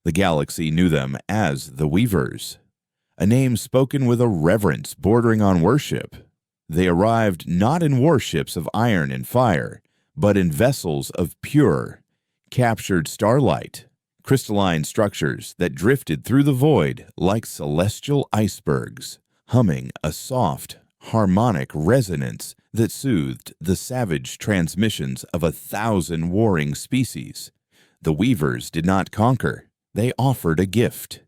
The galaxy knew them as the Weavers, a name spoken with a reverence bordering on worship. They arrived not in warships of iron and fire, but in vessels of pure, captured starlight, crystalline structures that drifted through the void like celestial icebergs, humming a soft, harmonic resonance that soothed the savage transmissions of 1,000 warring species. The Weavers did not conquer. They offered a gift.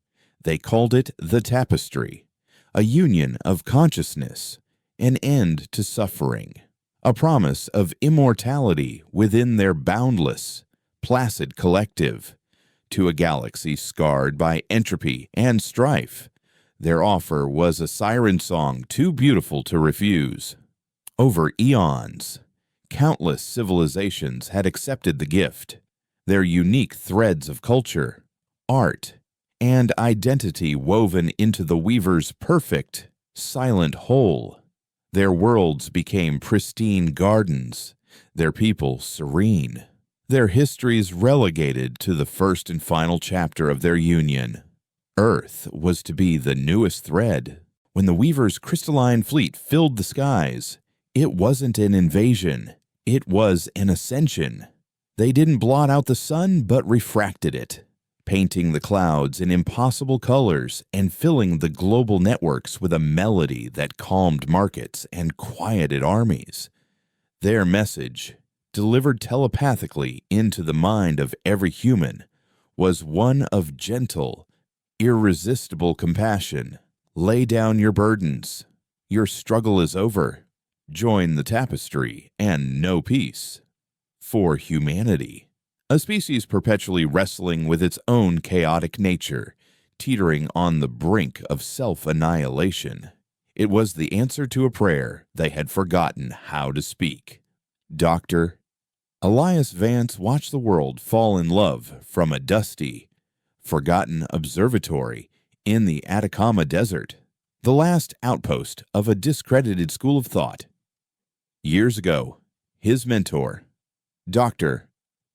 They called it the tapestry, a union of consciousness, an end to suffering, a promise of immortality within their boundless, placid collective. To a galaxy scarred by entropy and strife, their offer was a siren song too beautiful to refuse. Over eons, countless civilizations had accepted the gift. Their unique threads of culture, art, and identity woven into the Weavers' perfect, silent whole. Their worlds became pristine gardens, their people serene, their histories relegated to the first and final chapter of their union. Earth was to be the newest thread. When the Weavers' crystalline fleet filled the skies, it wasn't an invasion, it was an ascension. They didn't blot out the sun, but refracted it, painting the clouds in impossible colors and filling the global networks with a melody that calmed markets and quieted armies. Their message, delivered telepathically into the mind of every human, was one of gentle, irresistible compassion. Lay down your burdens. Your struggle is over. Join the tapestry and know peace. For humanity, a species perpetually wrestling with its own chaotic nature, teetering on the brink of self-annihilation. It was the answer to a prayer they had forgotten how to speak. Dr. Elias Vance watched the world fall in love from a dusty, forgotten observatory in the Atacama Desert, the last outpost of a discredited school of thought. Years ago, his mentor, Dr.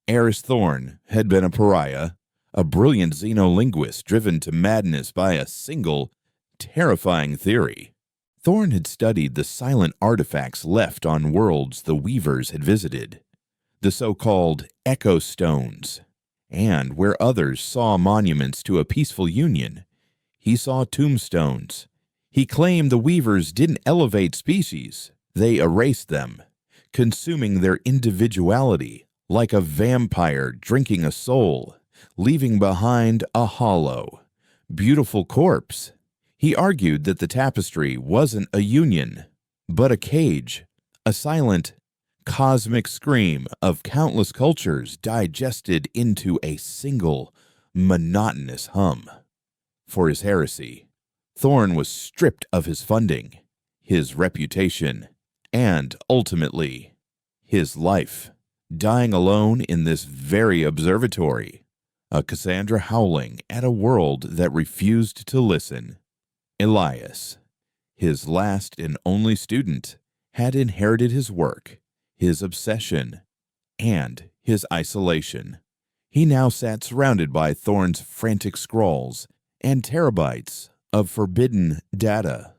Eris Thorne, had been a pariah, a brilliant xenolinguist driven to madness by a single, terrifying theory. Thorne had studied the silent artifacts left on worlds the Weavers had visited, the so-called echo stones, and where others saw monuments to a peaceful union, he saw tombstones. He claimed the Weavers didn't elevate species, they erased them, consuming their individuality like a vampire drinking a soul, leaving behind a hollow, beautiful corpse. He argued that the tapestry wasn't a union, but a cage, a silent, cosmic scream of countless cultures digested into a single, monotonous hum. For his heresy, Thorne was stripped of his funding, his reputation, and ultimately, his life, dying alone in this very observatory, a Cassandra howling at a world that refused to listen. Elias, his last and only student, had inherited his work, his obsession, and his isolation. He now sat surrounded by Thorne's frantic scrawls and terabytes of forbidden data,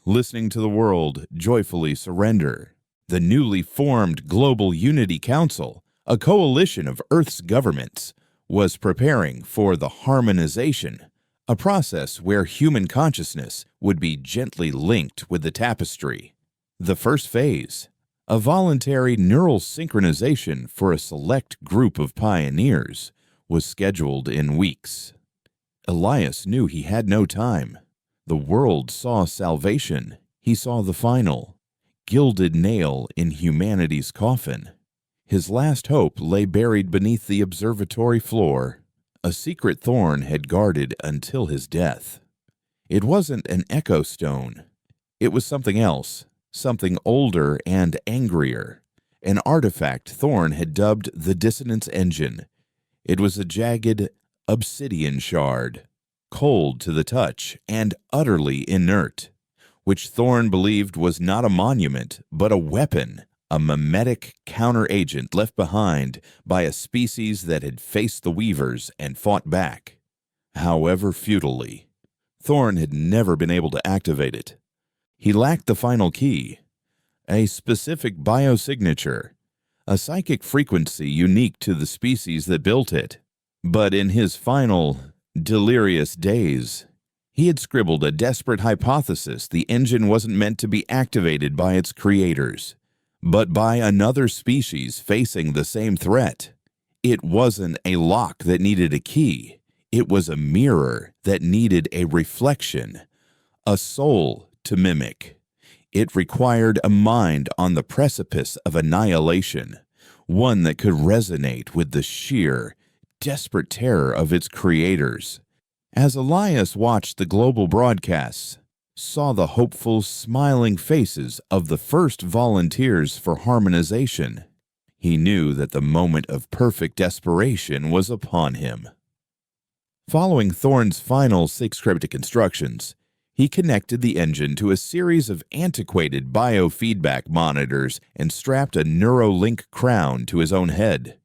listening to the world joyfully surrender. The newly formed Global Unity Council, a coalition of Earth's governments, was preparing for the harmonization, a process where human consciousness would be gently linked with the tapestry. The first phase, a voluntary neural synchronization for a select group of pioneers, was scheduled in weeks. Elias knew he had no time. The world saw salvation. He saw the final, gilded nail in humanity's coffin. His last hope lay buried beneath the observatory floor, a secret Thorne had guarded until his death. It wasn't an echo stone. It was something else, something older and angrier, an artifact Thorne had dubbed the Dissonance Engine. It was a jagged obsidian shard, cold to the touch and utterly inert, which Thorne believed was not a monument, but a weapon, a mimetic counteragent left behind by a species that had faced the Weavers and fought back. however futilely. Thorn had never been able to activate it. He lacked the final key, a specific biosignature, a psychic frequency unique to the species that built it. But in his final, delirious days, he had scribbled a desperate hypothesis the engine wasn't meant to be activated by its creators, but by another species facing the same threat. It wasn't a lock that needed a key. It was a mirror that needed a reflection, a soul to mimic. It required a mind on the precipice of annihilation, one that could resonate with the sheer, desperate terror of its creators. As Elias watched the global broadcasts, saw the hopeful, smiling faces of the first volunteers for harmonization, he knew that the moment of perfect desperation was upon him. Following Thorn's final 6 cryptic instructions, he connected the engine to a series of antiquated biofeedback monitors and strapped a Neuralink crown to his own head.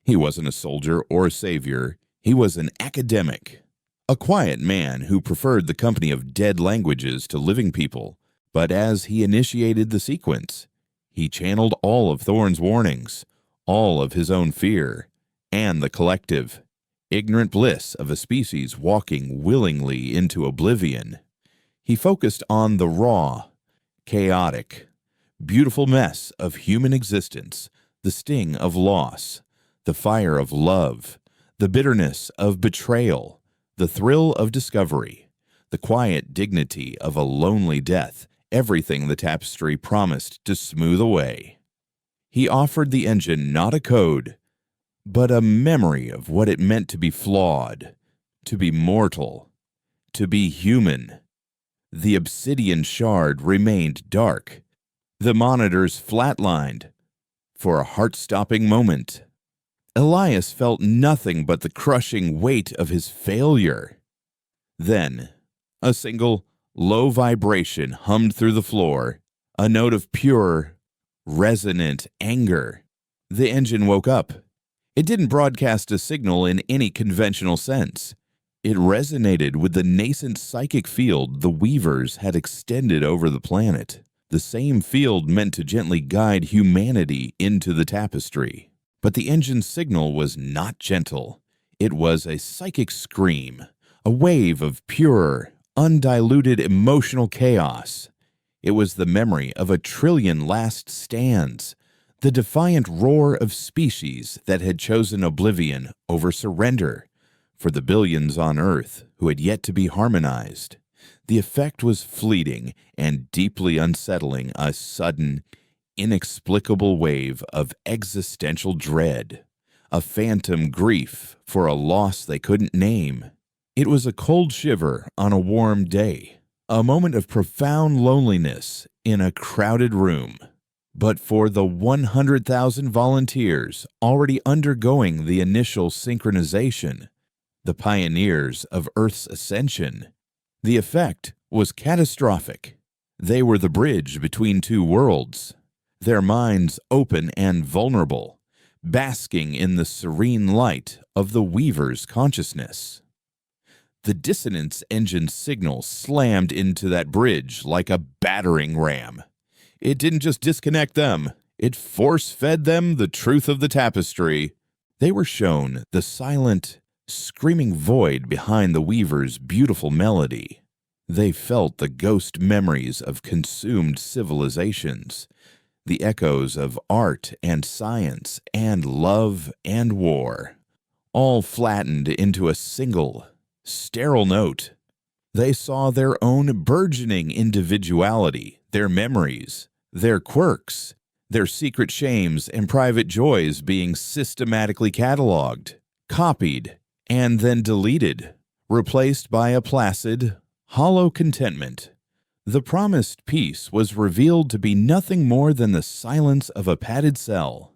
He wasn't a soldier or a savior. He was an academic, a quiet man who preferred the company of dead languages to living people. But as he initiated the sequence, he channeled all of Thorn's warnings, all of his own fear, and the collective, ignorant bliss of a species walking willingly into oblivion. He focused on the raw, chaotic, beautiful mess of human existence, the sting of loss, the fire of love, the bitterness of betrayal, the thrill of discovery, the quiet dignity of a lonely death, everything the tapestry promised to smooth away. He offered the engine not a code, but a memory of what it meant to be flawed, to be mortal, to be human. The obsidian shard remained dark. The monitors flatlined for a heart-stopping moment. Elias felt nothing but the crushing weight of his failure. Then, a single, low vibration hummed through the floor, a note of pure, resonant anger. The engine woke up. It didn't broadcast a signal in any conventional sense. It resonated with the nascent psychic field the Weavers had extended over the planet, the same field meant to gently guide humanity into the tapestry. But the engine's signal was not gentle. It was a psychic scream, a wave of pure, undiluted emotional chaos. It was the memory of 1,000,000,000 last stands, the defiant roar of species that had chosen oblivion over surrender. For the billions on Earth who had yet to be harmonized, the effect was fleeting and deeply unsettling, a sudden, inexplicable wave of existential dread, a phantom grief for a loss they couldn't name. It was a cold shiver on a warm day, a moment of profound loneliness in a crowded room. But for the 100,000 volunteers already undergoing the initial synchronization, the pioneers of Earth's ascension, the effect was catastrophic. They were the bridge between two worlds, their minds open and vulnerable, basking in the serene light of the Weaver's consciousness. The dissonance engine signal slammed into that bridge like a battering ram. It didn't just disconnect them, it force-fed them the truth of the tapestry. They were shown the silent, screaming void behind the Weaver's beautiful melody. They felt the ghost memories of consumed civilizations, the echoes of art and science and love and war, all flattened into a single, sterile note. They saw their own burgeoning individuality, their memories, their quirks, their secret shames and private joys being systematically cataloged, copied, and then deleted, replaced by a placid, hollow contentment. The promised peace was revealed to be nothing more than the silence of a padded cell.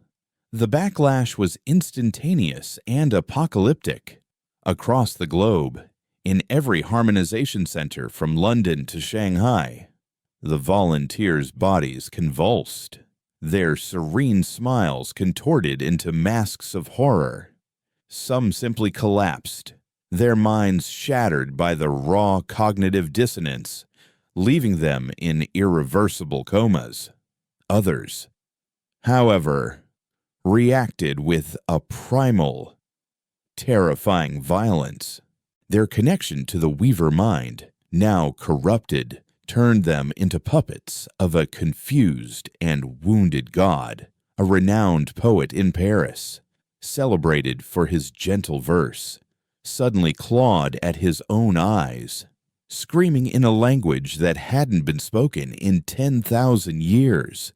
The backlash was instantaneous and apocalyptic. Across the globe, in every harmonization center from London to Shanghai, the volunteers' bodies convulsed, their serene smiles contorted into masks of horror. Some simply collapsed, their minds shattered by the raw cognitive dissonance, leaving them in irreversible comas. Others, however, reacted with a primal, terrifying violence. Their connection to the Weaver mind, now corrupted, turned them into puppets of a confused and wounded god, a renowned poet in Paris, celebrated for his gentle verse, suddenly clawed at his own eyes, screaming in a language that hadn't been spoken in 10,000 years.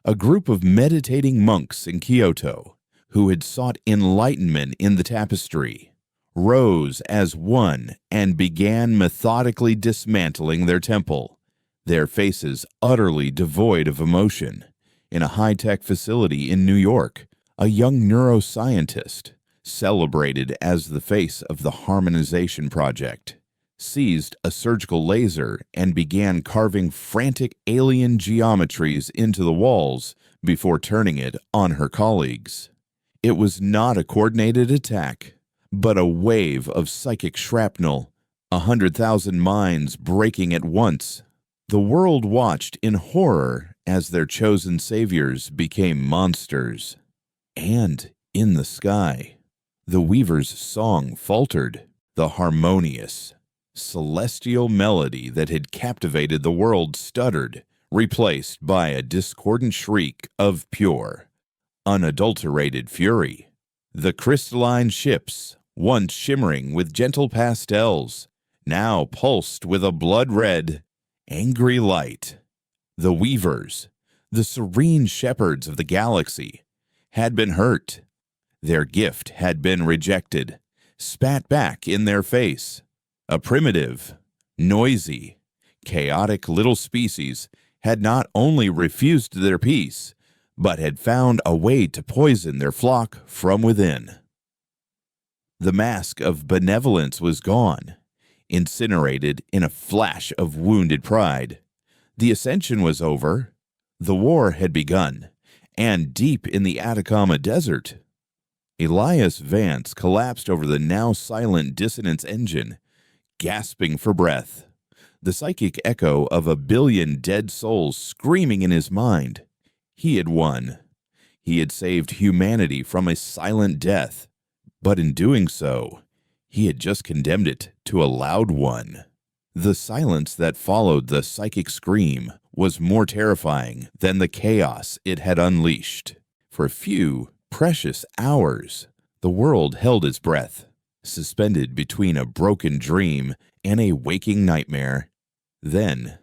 A group of meditating monks in Kyoto, who had sought enlightenment in the tapestry, rose as one and began methodically dismantling their temple, their faces utterly devoid of emotion. In a high-tech facility in New York, a young neuroscientist, celebrated as the face of the Harmonization Project, seized a surgical laser and began carving frantic alien geometries into the walls before turning it on her colleagues. It was not a coordinated attack, but a wave of psychic shrapnel, 100,000 minds breaking at once. The world watched in horror as their chosen saviors became monsters. And in the sky, the Weaver's song faltered, the harmonious, celestial melody that had captivated the world stuttered, replaced by a discordant shriek of pure, unadulterated fury. The crystalline ships, once shimmering with gentle pastels, now pulsed with a blood-red, angry light. The Weavers, the serene shepherds of the galaxy, had been hurt. Their gift had been rejected, spat back in their face. A primitive, noisy, chaotic little species had not only refused their peace, but had found a way to poison their flock from within. The mask of benevolence was gone, incinerated in a flash of wounded pride. The ascension was over. The war had begun, and deep in the Atacama Desert, Elias Vance collapsed over the now silent dissonance engine, gasping for breath, the psychic echo of a billion dead souls screaming in his mind. He had won. He had saved humanity from a silent death, but in doing so, he had just condemned it to a loud one. The silence that followed the psychic scream was more terrifying than the chaos it had unleashed. For a few precious hours, the world held its breath, suspended between a broken dream and a waking nightmare. Then,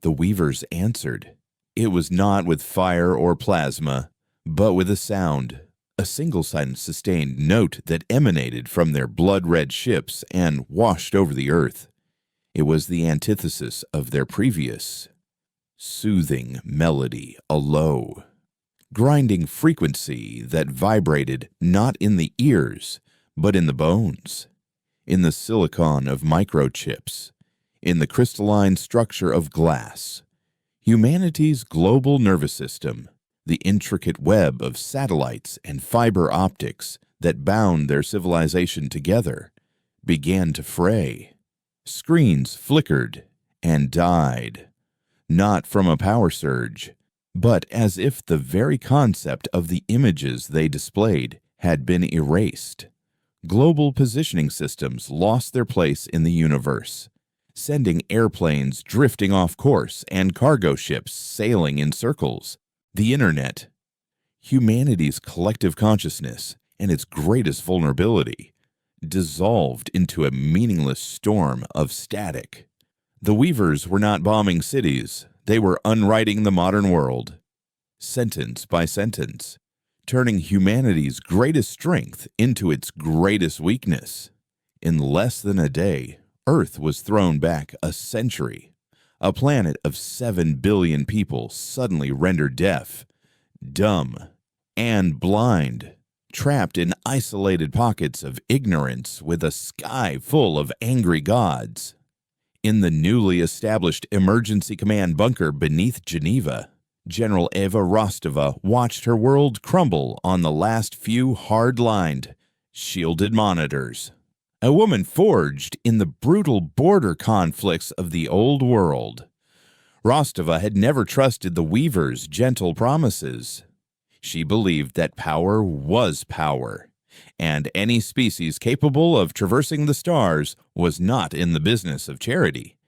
the Weavers answered. It was not with fire or plasma, but with a sound, a single-sided sustained note that emanated from their blood-red ships and washed over the earth. It was the antithesis of their previous soothing melody, a low, grinding frequency that vibrated not in the ears, but in the bones, in the silicon of microchips, in the crystalline structure of glass. Humanity's global nervous system, the intricate web of satellites and fiber optics that bound their civilization together, began to fray. Screens flickered and died, not from a power surge, but as if the very concept of the images they displayed had been erased. Global positioning systems lost their place in the universe, sending airplanes drifting off course and cargo ships sailing in circles. The Internet, humanity's collective consciousness and its greatest vulnerability, dissolved into a meaningless storm of static. The Weavers were not bombing cities. They were unwriting the modern world, sentence by sentence, turning humanity's greatest strength into its greatest weakness. In less than a day, Earth was thrown back a century. A planet of 7 billion people suddenly rendered deaf, dumb, and blind, trapped in isolated pockets of ignorance with a sky full of angry gods. In the newly established emergency command bunker beneath Geneva, General Eva Rostova watched her world crumble on the last few hard-lined, shielded monitors. a woman forged in the brutal border conflicts of the old world. Rostova had never trusted the Weaver's gentle promises. She believed that power was power, and any species capable of traversing the stars was not in the business of charity.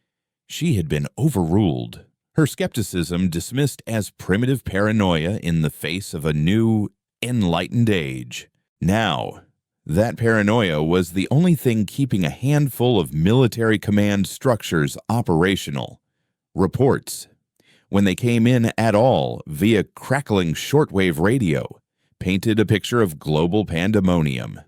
She had been overruled, her skepticism dismissed as primitive paranoia in the face of a new, enlightened age. Now, that paranoia was the only thing keeping a handful of military command structures operational. Reports, when they came in at all via crackling shortwave radio, painted a picture of global pandemonium.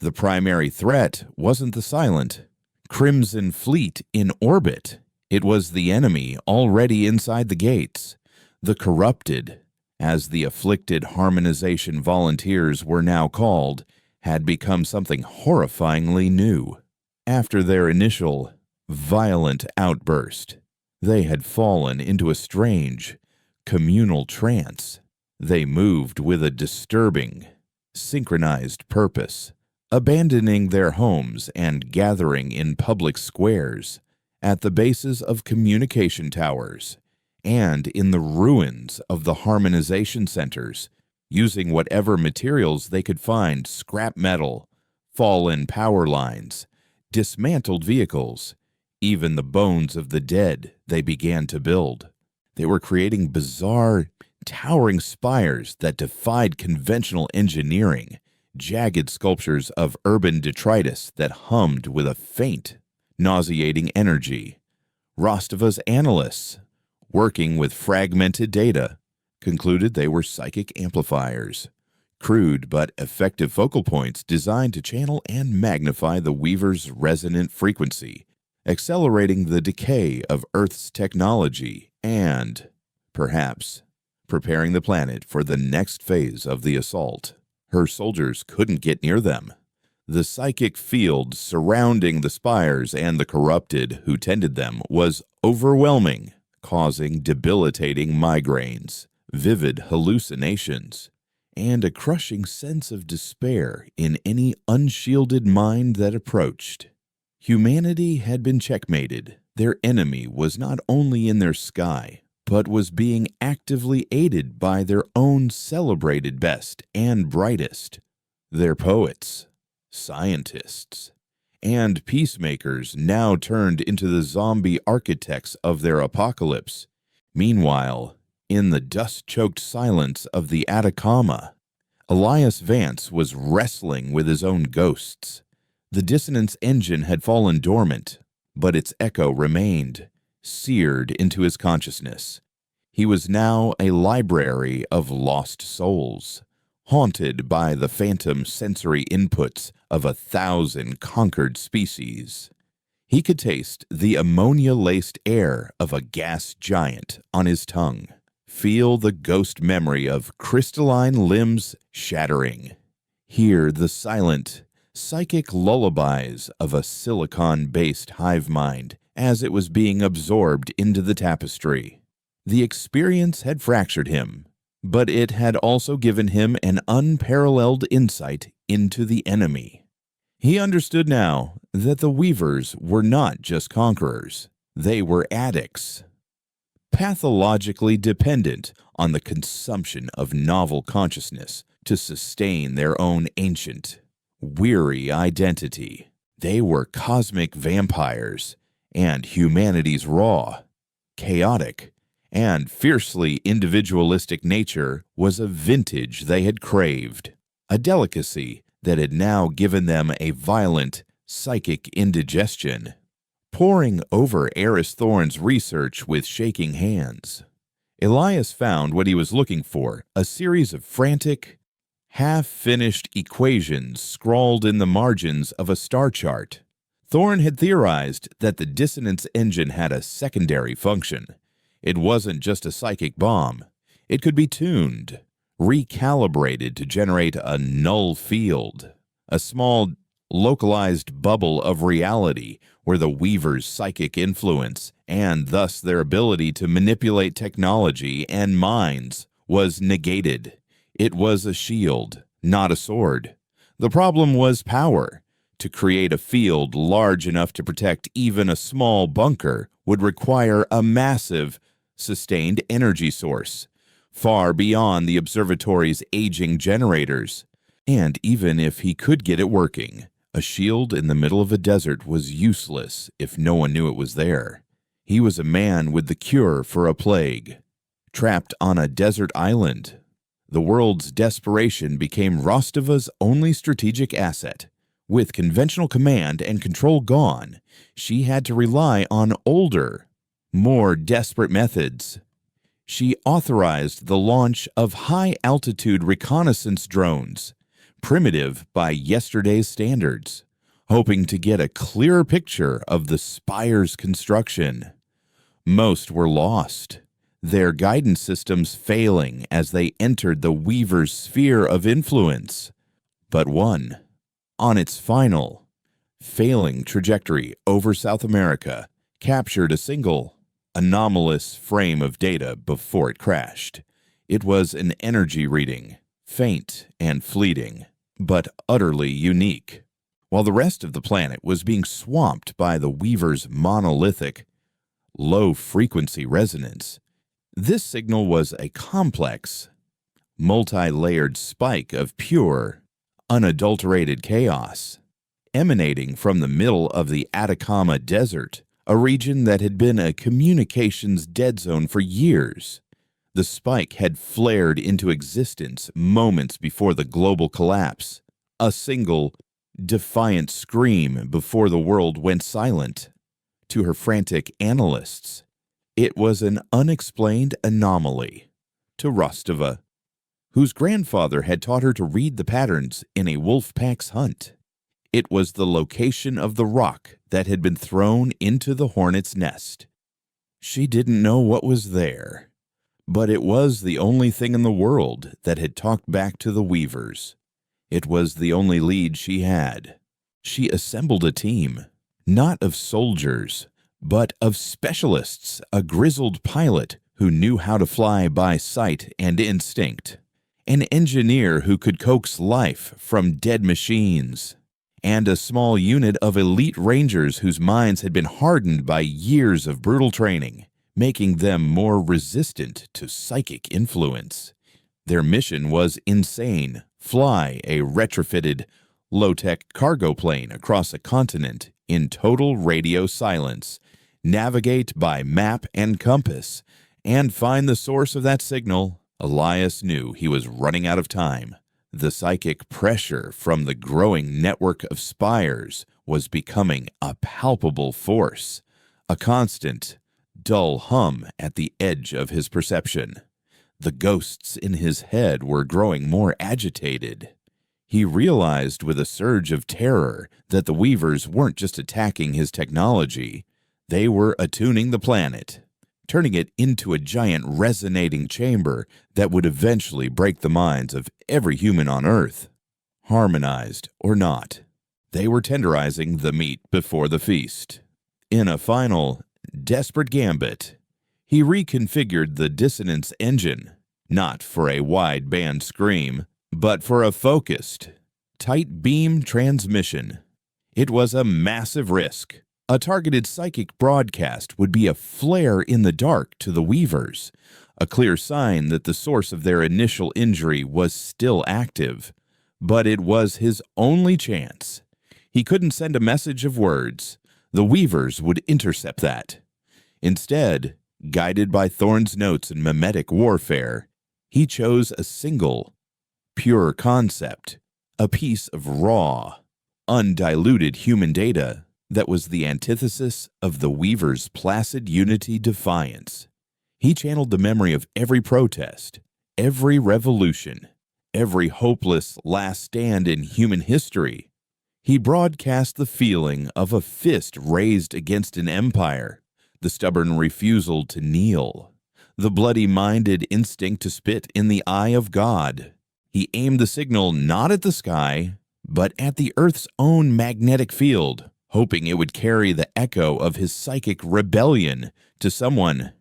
The primary threat wasn't the silent Crimson Fleet in orbit. It was the enemy already inside the gates, the corrupted, as the afflicted harmonization volunteers were now called, had become something horrifyingly new. After their initial, violent outburst, they had fallen into a strange, communal trance. They moved with a disturbing, synchronized purpose, abandoning their homes and gathering in public squares, at the bases of communication towers, and in the ruins of the harmonization centers, using whatever materials they could find: scrap metal, fallen power lines, dismantled vehicles, even the bones of the dead they began to build. They were creating bizarre, towering spires that defied conventional engineering, jagged sculptures of urban detritus that hummed with a faint, nauseating energy. Rostova's analysts, working with fragmented data, concluded they were psychic amplifiers, crude but effective focal points designed to channel and magnify the Weaver's resonant frequency, accelerating the decay of Earth's technology and, perhaps, preparing the planet for the next phase of the assault. Her soldiers couldn't get near them. The psychic field surrounding the spires and the corrupted who tended them was overwhelming, causing debilitating migraines, vivid hallucinations, and a crushing sense of despair in any unshielded mind that approached. Humanity had been checkmated. Their enemy was not only in their sky, but was being actively aided by their own celebrated best and brightest, their poets, scientists, and peacemakers now turned into the zombie architects of their apocalypse. Meanwhile, in the dust-choked silence of the Atacama, Elias Vance was wrestling with his own ghosts. The dissonance engine had fallen dormant, but its echo remained, seared into his consciousness. He was now a library of lost souls, haunted by the phantom sensory inputs of 1,000 conquered species. He could taste the ammonia-laced air of a gas giant on his tongue, feel the ghost memory of crystalline limbs shattering, hear the silent, psychic lullabies of a silicon-based hive mind as it was being absorbed into the tapestry. The experience had fractured him, but it had also given him an unparalleled insight into the enemy. He understood now that the Weavers were not just conquerors. They were addicts, pathologically dependent on the consumption of novel consciousness to sustain their own ancient, weary identity. They were cosmic vampires, and humanity's raw, chaotic, and fiercely individualistic nature was a vintage they had craved, a delicacy that had now given them a violent psychic indigestion. Poring over Eris Thorne's research with shaking hands, Elias found what he was looking for: a series of frantic, half-finished equations scrawled in the margins of a star chart. Thorne had theorized that the dissonance engine had a secondary function. It wasn't just a psychic bomb. It could be tuned, recalibrated to generate a null field, a small, localized bubble of reality where the Weaver's psychic influence, and thus their ability to manipulate technology and minds, was negated. It was a shield, not a sword. The problem was power. To create a field large enough to protect even a small bunker would require a massive, sustained energy source, far beyond the observatory's aging generators. And even if he could get it working, a shield in the middle of a desert was useless if no one knew it was there. He was a man with the cure for a plague. Trapped on a desert island, the world's desperation became Rostova's only strategic asset. With conventional command and control gone, she had to rely on older, more desperate methods. She authorized the launch of high-altitude reconnaissance drones, primitive by yesterday's standards, hoping to get a clearer picture of the spire's construction. Most were lost, their guidance systems failing as they entered the Weaver's sphere of influence. But one, on its final, failing trajectory over South America, captured a single, anomalous frame of data before it crashed. It was an energy reading, faint and fleeting, but utterly unique. While the rest of the planet was being swamped by the Weaver's monolithic, low-frequency resonance, this signal was a complex, multi-layered spike of pure, unadulterated chaos, emanating from the middle of the Atacama Desert, a region that had been a communications dead zone for years. The spike had flared into existence moments before the global collapse, a single, defiant scream before the world went silent. To her frantic analysts, it was an unexplained anomaly. To Rostova, whose grandfather had taught her to read the patterns in a wolf pack's hunt, it was the location of the rock that had been thrown into the hornet's nest. She didn't know what was there, but it was the only thing in the world that had talked back to the Weavers. It was the only lead she had. She assembled a team, not of soldiers, but of specialists, a grizzled pilot who knew how to fly by sight and instinct, an engineer who could coax life from dead machines, and a small unit of elite rangers whose minds had been hardened by years of brutal training, making them more resistant to psychic influence. Their mission was insane: fly a retrofitted, low-tech cargo plane across a continent in total radio silence, navigate by map and compass, and find the source of that signal. Elias knew he was running out of time. The psychic pressure from the growing network of spires was becoming a palpable force, a constant, dull hum at the edge of his perception. The ghosts in his head were growing more agitated. He realized with a surge of terror that the Weavers weren't just attacking his technology, they were attuning the planet, turning it into a giant resonating chamber that would eventually break the minds of every human on Earth. Harmonized or not, they were tenderizing the meat before the feast. In a final, desperate gambit, he reconfigured the dissonance engine, not for a wide-band scream, but for a focused, tight beam transmission. It was a massive risk. A targeted psychic broadcast would be a flare in the dark to the Weavers, a clear sign that the source of their initial injury was still active. But it was his only chance. He couldn't send a message of words. The Weavers would intercept that. Instead, guided by Thorn's notes and mimetic warfare, he chose a single, pure concept, a piece of raw, undiluted human data that was the antithesis of the Weaver's placid unity defiance. He channeled the memory of every protest, every revolution, every hopeless last stand in human history. He broadcast the feeling of a fist raised against an empire, the stubborn refusal to kneel, the bloody-minded instinct to spit in the eye of God. He aimed the signal not at the sky, but at the Earth's own magnetic field, hoping it would carry the echo of his psychic rebellion to someone,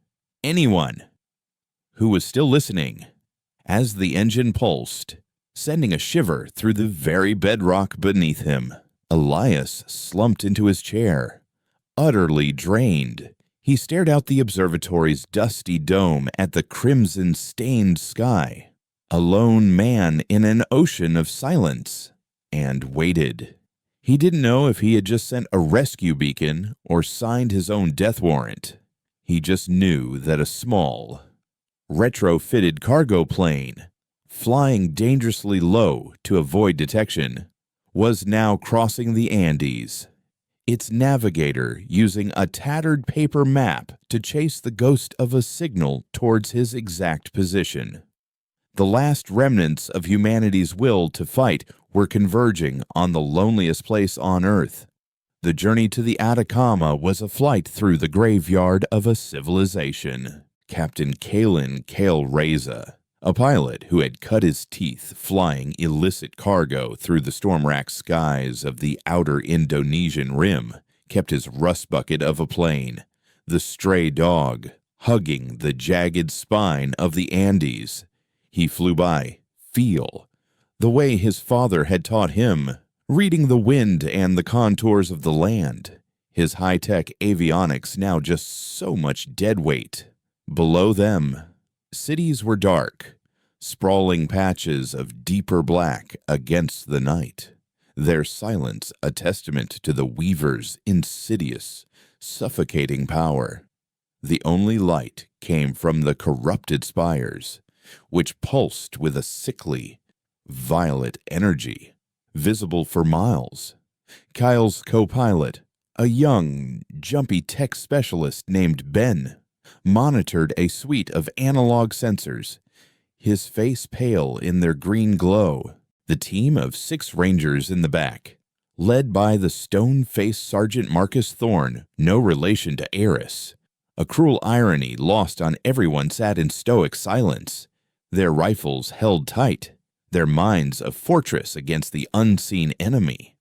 anyone, who was still listening. As the engine pulsed, sending a shiver through the very bedrock beneath him, Elias slumped into his chair. Utterly drained, he stared out the observatory's dusty dome at the crimson-stained sky, a lone man in an ocean of silence, and waited. He didn't know if he had just sent a rescue beacon or signed his own death warrant. He just knew that a small, retrofitted cargo plane, flying dangerously low to avoid detection, was now crossing the Andes, its navigator using a tattered paper map to chase the ghost of a signal towards his exact position. The last remnants of humanity's will to fight were converging on the loneliest place on Earth. The journey to the Atacama was a flight through the graveyard of a civilization. Captain Kalen Kale Reza, a pilot who had cut his teeth flying illicit cargo through the storm-racked skies of the outer Indonesian rim, kept his rust bucket of a plane, the stray dog, hugging the jagged spine of the Andes. He flew by, feel, the way his father had taught him, reading the wind and the contours of the land, his high-tech avionics now just so much dead weight. Below them, cities were dark, sprawling patches of deeper black against the night, their silence a testament to the Weaver's insidious, suffocating power. The only light came from the corrupted spires, which pulsed with a sickly, violet energy, visible for miles. Kyle's co-pilot, a young, jumpy tech specialist named Ben, monitored a suite of analog sensors, his face pale in their green glow. The team of 6 Rangers in the back, led by the stone-faced Sergeant Marcus Thorne, no relation to Eris. A cruel irony lost on everyone sat in stoic silence, their rifles held tight, their minds a fortress against the unseen enemy.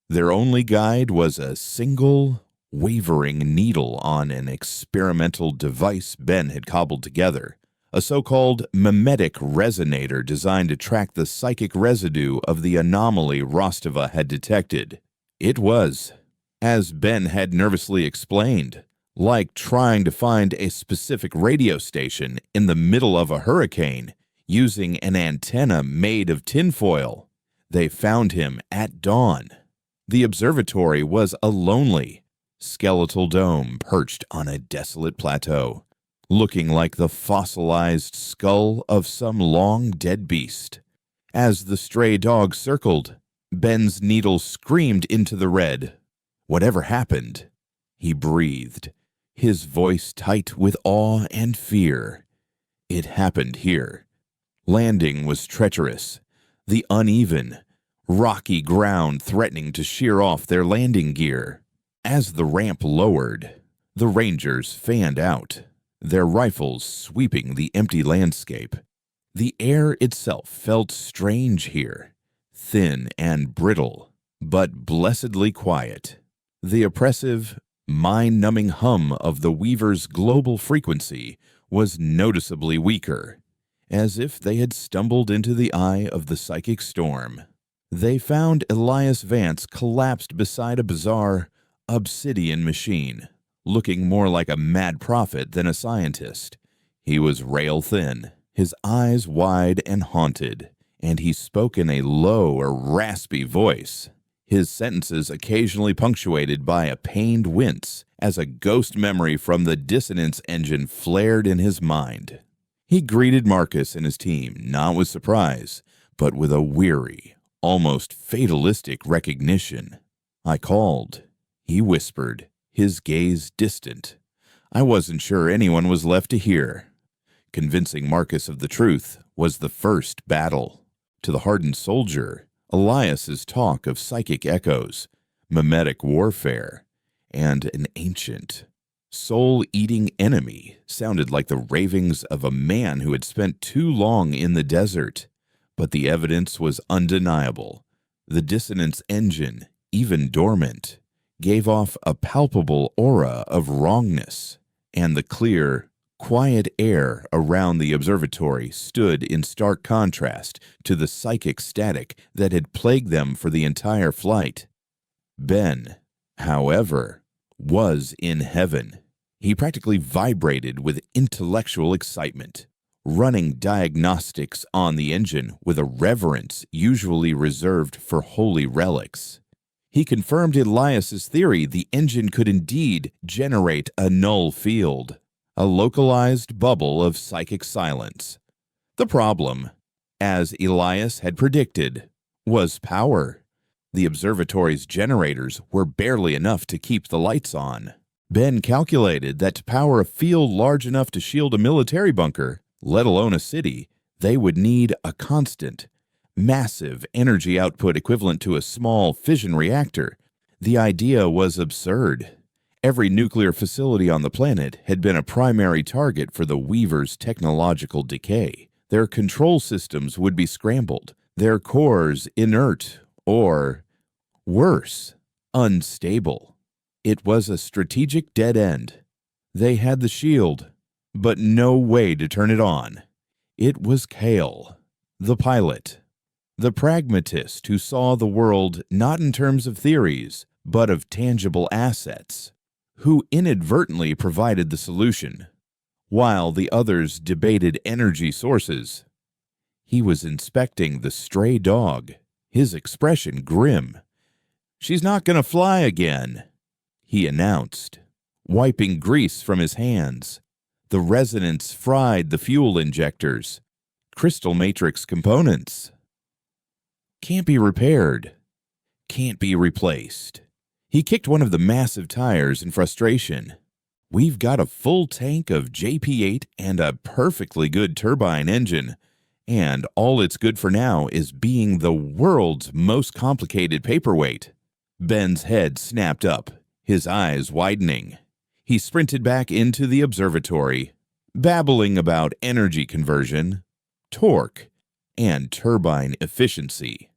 Their only guide was a single, wavering needle on an experimental device Ben had cobbled together, a so-called mimetic resonator designed to track the psychic residue of the anomaly Rostova had detected. It was, as Ben had nervously explained, like trying to find a specific radio station in the middle of a hurricane using an antenna made of tinfoil. They found him at dawn. The observatory was a lonely, skeletal dome perched on a desolate plateau, looking like the fossilized skull of some long-dead beast. As the stray dog circled, Ben's needle screamed into the red. Whatever happened, he breathed, his voice tight with awe and fear. It happened here. Landing was treacherous, the uneven, rocky ground threatening to shear off their landing gear. As the ramp lowered, the Rangers fanned out, their rifles sweeping the empty landscape. The air itself felt strange here, thin and brittle, but blessedly quiet. The oppressive, mind-numbing hum of the Weaver's global frequency was noticeably weaker, as if they had stumbled into the eye of the psychic storm. They found Elias Vance collapsed beside a bizarre, obsidian machine, looking more like a mad prophet than a scientist. He was rail-thin, his eyes wide and haunted, and he spoke in a low or raspy voice, his sentences occasionally punctuated by a pained wince as a ghost memory from the dissonance engine flared in his mind. He greeted Marcus and his team not with surprise, but with a weary, almost fatalistic recognition. "I called," he whispered, his gaze distant. "I wasn't sure anyone was left to hear." Convincing Marcus of the truth was the first battle. To the hardened soldier, Elias's talk of psychic echoes, mimetic warfare, and an ancient, soul-eating enemy sounded like the ravings of a man who had spent too long in the desert. But the evidence was undeniable. The dissonance engine, even dormant, gave off a palpable aura of wrongness, and the clear, quiet air around the observatory stood in stark contrast to the psychic static that had plagued them for the entire flight. Ben, however, was in heaven. He practically vibrated with intellectual excitement, running diagnostics on the engine with a reverence usually reserved for holy relics. He confirmed Elias's theory the engine could indeed generate a null field, a localized bubble of psychic silence. The problem, as Elias had predicted, was power. The observatory's generators were barely enough to keep the lights on. Ben calculated that to power a field large enough to shield a military bunker, let alone a city, they would need a constant, massive energy output equivalent to a small fission reactor. The idea was absurd. Every nuclear facility on the planet had been a primary target for the Weavers' technological decay. Their control systems would be scrambled, their cores inert, or, worse, unstable. It was a strategic dead end. They had the shield, but no way to turn it on. It was Kale, the pilot, the pragmatist who saw the world not in terms of theories, but of tangible assets, who inadvertently provided the solution. While the others debated energy sources, he was inspecting the stray dog, his expression grim. "She's not going to fly again," he announced, wiping grease from his hands. The resonance fried the fuel injectors, crystal matrix components. "Can't be repaired. Can't be replaced." He kicked one of the massive tires in frustration. "We've got a full tank of JP8 and a perfectly good turbine engine, and all it's good for now is being the world's most complicated paperweight." Ben's head snapped up, his eyes widening. He sprinted back into the observatory, babbling about energy conversion, torque, and turbine efficiency.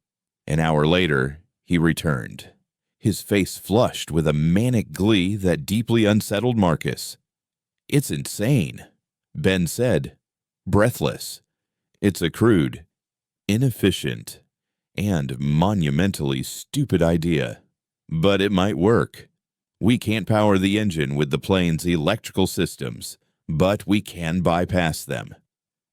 An hour later, he returned, his face flushed with a manic glee that deeply unsettled Marcus. "It's insane," Ben said, breathless. "It's a crude, inefficient, and monumentally stupid idea. But it might work. We can't power the engine with the plane's electrical systems, but we can bypass them.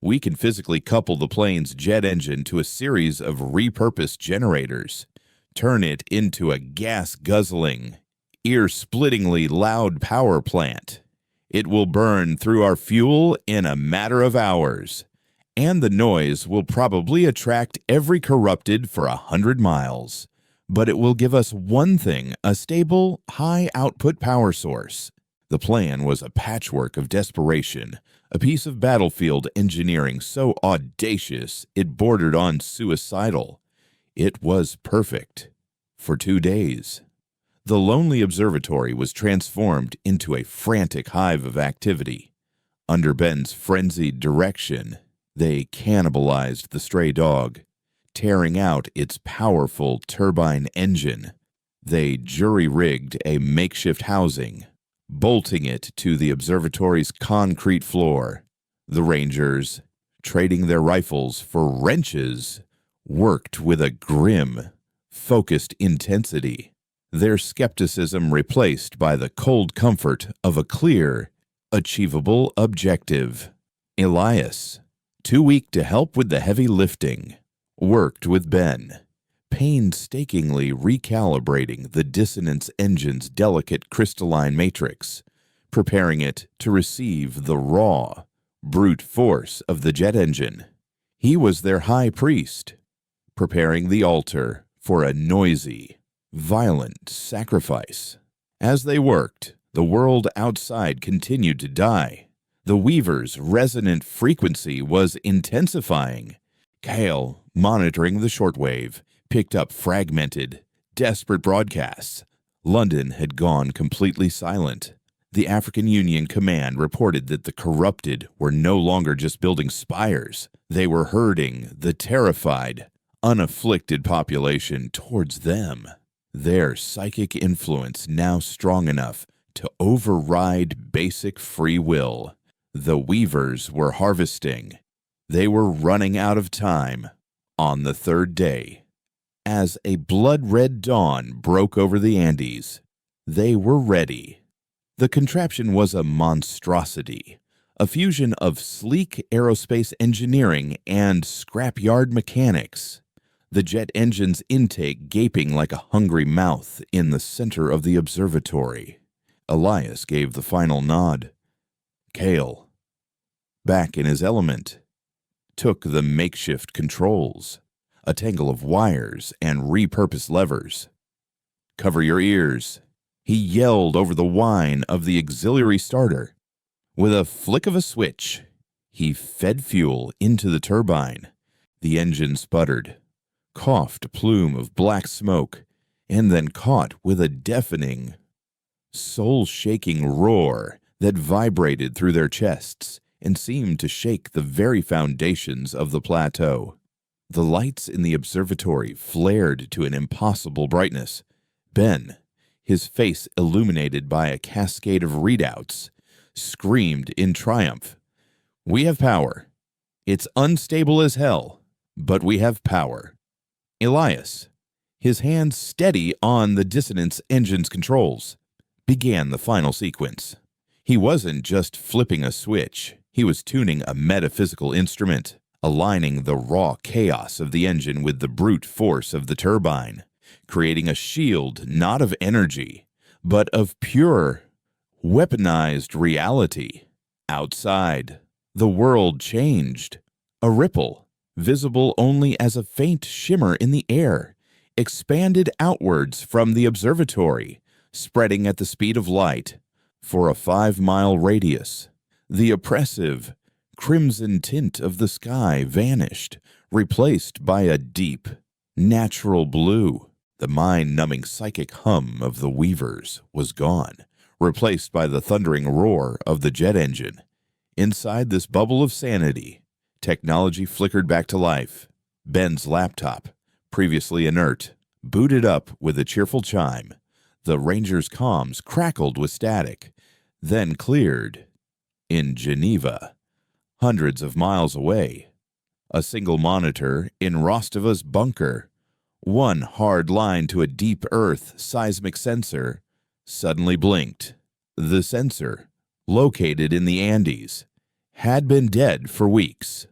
We can physically couple the plane's jet engine to a series of repurposed generators, turn it into a gas-guzzling, ear-splittingly loud power plant. It will burn through our fuel in a matter of hours, and the noise will probably attract every corrupted for 100 miles. But it will give us one thing, a stable, high-output power source." The plan was a patchwork of desperation, a piece of battlefield engineering so audacious it bordered on suicidal. It was perfect. For 2 days, the lonely observatory was transformed into a frantic hive of activity. Under Ben's frenzied direction, they cannibalized the stray dog, tearing out its powerful turbine engine. They jury-rigged a makeshift housing, bolting it to the observatory's concrete floor. The Rangers, trading their rifles for wrenches, worked with a grim, focused intensity, their skepticism replaced by the cold comfort of a clear, achievable objective. Elias, too weak to help with the heavy lifting, worked with Ben, painstakingly recalibrating the dissonance engine's delicate crystalline matrix, preparing it to receive the raw, brute force of the jet engine. He was their high priest, preparing the altar for a noisy, violent sacrifice. As they worked, the world outside continued to die. The Weaver's resonant frequency was intensifying. Kale, monitoring the shortwave, picked up fragmented, desperate broadcasts. London had gone completely silent. The African Union Command reported that the corrupted were no longer just building spires. They were herding the terrified, unafflicted population towards them. Their psychic influence now strong enough to override basic free will. The Weavers were harvesting. They were running out of time on the third day. as a blood-red dawn broke over the Andes. They were ready. The contraption was a monstrosity, a fusion of sleek aerospace engineering and scrapyard mechanics. The jet engine's intake gaping like a hungry mouth in the center of the observatory. Elias gave the final nod. Cale, back in his element, took the makeshift controls, a tangle of wires and repurposed levers. Cover your ears, he yelled over the whine of the auxiliary starter. With a flick of a switch, he fed fuel into the turbine. The engine sputtered, coughed a plume of black smoke, and then caught with a deafening, soul-shaking roar that vibrated through their chests and seemed to shake the very foundations of the plateau. The lights in the observatory flared to an impossible brightness. Ben, his face illuminated by a cascade of readouts, screamed in triumph, "We have power. It's unstable as hell, but we have power." Elias, his hands steady on the dissonance engine's controls, began the final sequence. He wasn't just flipping a switch. He was tuning a metaphysical instrument, aligning the raw chaos of the engine with the brute force of the turbine, creating a shield not of energy, but of pure, weaponized reality. Outside, the world changed. A ripple, visible only as a faint shimmer in the air, expanded outwards from the observatory, spreading at the speed of light for a 5-mile radius. The oppressive, crimson tint of the sky vanished, replaced by a deep, natural blue. The mind-numbing psychic hum of the weavers was gone, replaced by the thundering roar of the jet engine. Inside this bubble of sanity, technology flickered back to life. Ben's laptop, previously inert, booted up with a cheerful chime. The Ranger's comms crackled with static, then cleared. In Geneva, hundreds of miles away, a single monitor in Rostova's bunker, one hard line to a deep Earth seismic sensor, suddenly blinked. The sensor, located in the Andes, had been dead for weeks.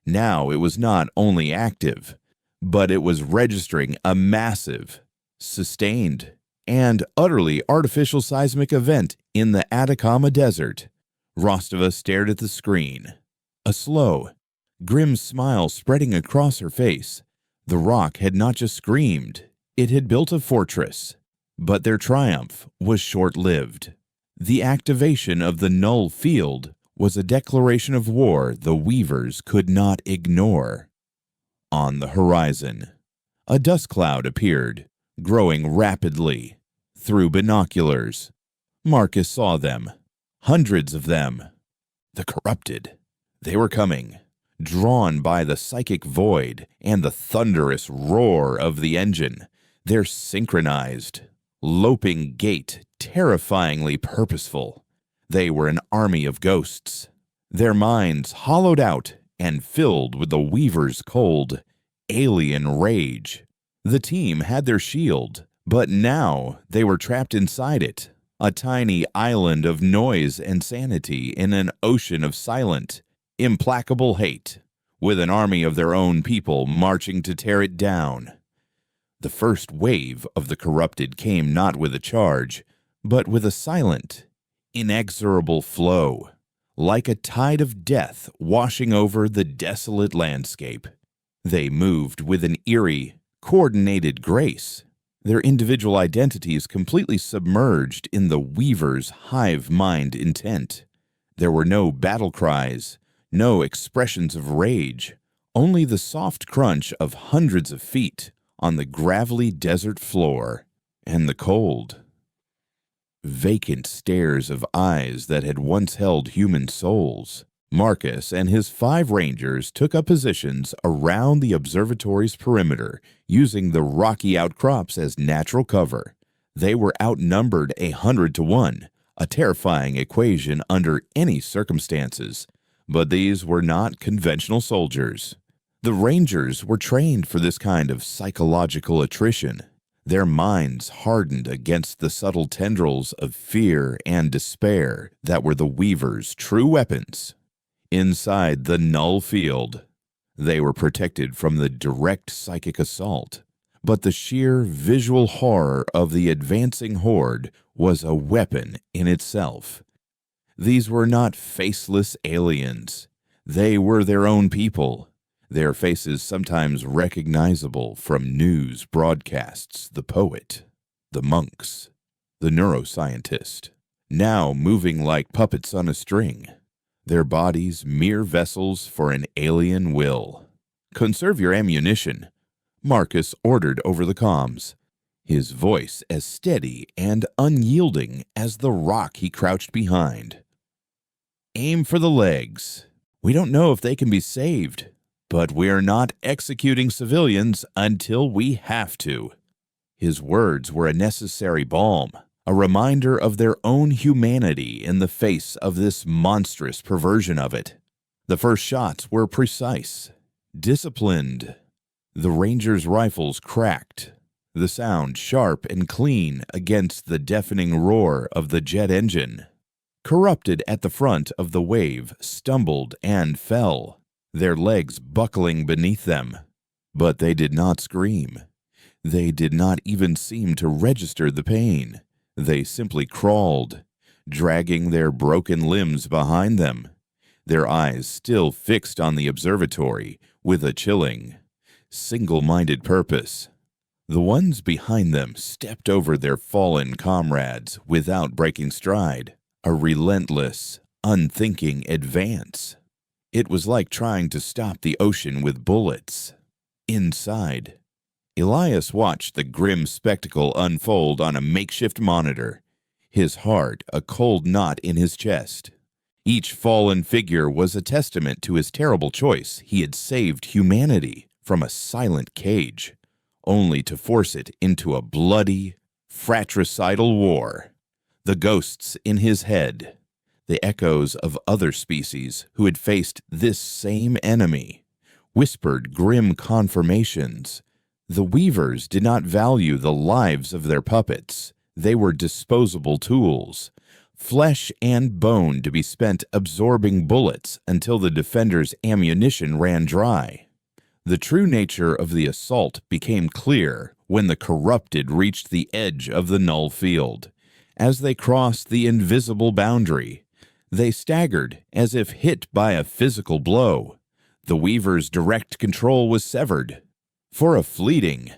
Now it was not only active, but it was registering a massive, sustained, and utterly artificial seismic event in the Atacama Desert. Rostova stared at the screen, a slow, grim smile spreading across her face. The rock had not just screamed, it had built a fortress. But their triumph was short-lived. The activation of the null field was a declaration of war the Weavers could not ignore. On the horizon, a dust cloud appeared, growing rapidly. Through binoculars, Marcus saw them, hundreds of them. The corrupted. They were coming, drawn by the psychic void and the thunderous roar of the engine. Their synchronized, loping gait terrifyingly purposeful. They were an army of ghosts, their minds hollowed out and filled with the Weaver's cold, alien rage. The team had their shield, but now they were trapped inside it, a tiny island of noise and sanity in an ocean of silent, implacable hate, with an army of their own people marching to tear it down. The first wave of the corrupted came not with a charge, but with a silent, inexorable flow, like a tide of death washing over the desolate landscape. They moved with an eerie, coordinated grace, their individual identities completely submerged in the Weaver's hive mind intent. There were no battle cries, no expressions of rage, only the soft crunch of hundreds of feet on the gravelly desert floor, and the cold, vacant stares of eyes that had once held human souls. Marcus and his 5 Rangers took up positions around the observatory's perimeter, using the rocky outcrops as natural cover. They were outnumbered 100 to 1, a terrifying equation under any circumstances. But these were not conventional soldiers. The Rangers were trained for this kind of psychological attrition. Their minds hardened against the subtle tendrils of fear and despair that were the Weaver's true weapons. Inside the null field, they were protected from the direct psychic assault, but the sheer visual horror of the advancing horde was a weapon in itself. These were not faceless aliens. They were their own people, their faces sometimes recognizable from news broadcasts, the poet, the monks, the neuroscientist, now moving like puppets on a string, their bodies mere vessels for an alien will. "Conserve your ammunition," Marcus ordered over the comms, his voice as steady and unyielding as the rock he crouched behind. "Aim for the legs. We don't know if they can be saved, but we're not executing civilians until we have to." His words were a necessary balm, a reminder of their own humanity in the face of this monstrous perversion of it. The first shots were precise, disciplined. The Rangers' rifles cracked, the sound sharp and clean against the deafening roar of the jet engine. Corrupted at the front of the wave stumbled and fell, their legs buckling beneath them. But they did not scream. They did not even seem to register the pain. They simply crawled, dragging their broken limbs behind them, their eyes still fixed on the observatory with a chilling, single-minded purpose. The ones behind them stepped over their fallen comrades without breaking stride, a relentless, unthinking advance. It was like trying to stop the ocean with bullets. Inside, Elias watched the grim spectacle unfold on a makeshift monitor, his heart a cold knot in his chest. Each fallen figure was a testament to his terrible choice. He had saved humanity from a silent cage, only to force it into a bloody, fratricidal war. The ghosts in his head, the echoes of other species who had faced this same enemy, whispered grim confirmations. The Weavers did not value the lives of their puppets. They were disposable tools, flesh and bone to be spent absorbing bullets until the defenders' ammunition ran dry. The true nature of the assault became clear when the corrupted reached the edge of the null field. As they crossed the invisible boundary, they staggered as if hit by a physical blow. The Weaver's direct control was severed. For a fleeting,